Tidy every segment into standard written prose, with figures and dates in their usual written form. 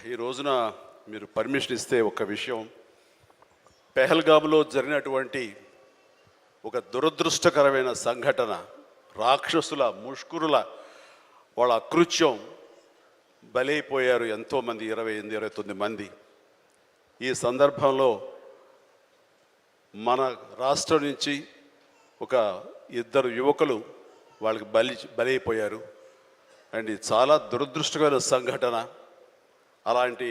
ఈ రోజున మీరు పర్మిషన్ ఇస్తే ఒక విషయం, పెహల్గామ్లో జరిగినటువంటి ఒక దురదృష్టకరమైన సంఘటన, రాక్షసుల ముష్కరుల వాళ్ళ అకృత్యం, బలైపోయారు ఎంతోమంది, 28-29 మంది. ఈ సందర్భంలో మన రాష్ట్రం నుంచి ఒక 2 యువకులు వాళ్ళకి బలైపోయారు. అండ్ ఇది చాలా దురదృష్టకరమైన సంఘటన. అలాంటి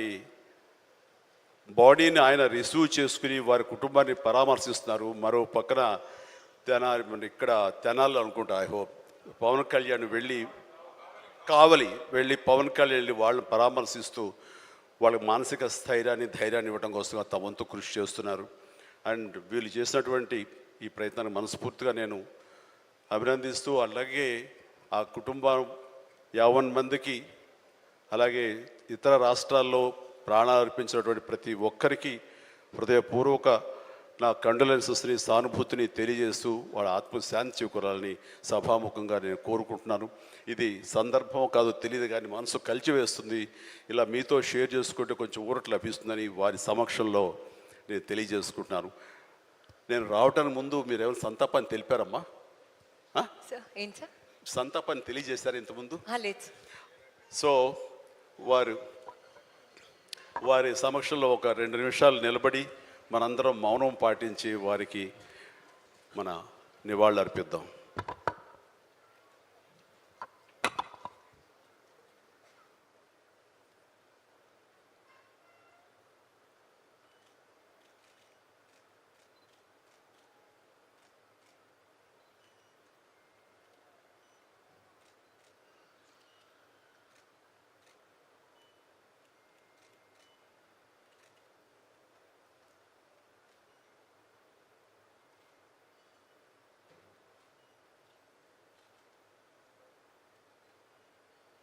బాడీని ఆయన రిసీవ్ చేసుకుని వారి కుటుంబాన్ని పరామర్శిస్తున్నారు. మరో పక్కన ఇక్కడ తెనాలి అనుకుంటా, ఐ హోప్ పవన్ కళ్యాణ్ కావలి వెళ్ళి పవన్ కళ్యాణ్ వెళ్ళి వాళ్ళని పరామర్శిస్తూ వాళ్ళకి మానసిక స్థైర్యాన్ని, ధైర్యాన్ని ఇవ్వడం కోసం తమ వంతు కృషి చేస్తున్నారు. అండ్ వీళ్ళు చేసినటువంటి ఈ ప్రయత్నాన్ని మనస్ఫూర్తిగా నేను అభినందిస్తూ, అలాగే ఆ కుటుంబం 50 మందికి, అలాగే ఇతర రాష్ట్రాల్లో ప్రాణాలు అర్పించినటువంటి ప్రతి ఒక్కరికి హృదయపూర్వక నా కండోలెన్సెస్ని, సానుభూతిని తెలియజేస్తూ వాళ్ళ ఆత్మశాంతి చేకూరాలని సభాముఖంగా నేను కోరుకుంటున్నాను. ఇది సందర్భం కాదు తెలియదు, కానీ మనసు కలిచివేస్తుంది. ఇలా మీతో షేర్ చేసుకుంటే కొంచెం ఊరట లభిస్తుందని వారి సమక్షంలో నేను తెలియజేసుకుంటున్నాను. నేను రావటానికి ముందు మీరు ఏమైనా సంతాపాన్ని తెలిపారమ్మా? సంతాపాన్ని తెలియజేశారు ఇంతకుముందు? సో వారి సమక్షంలో ఒక 2 నిమిషాలు నిలబడి మనందరం మౌనం పాటించి వారికి మన నివాళులు అర్పిద్దాం.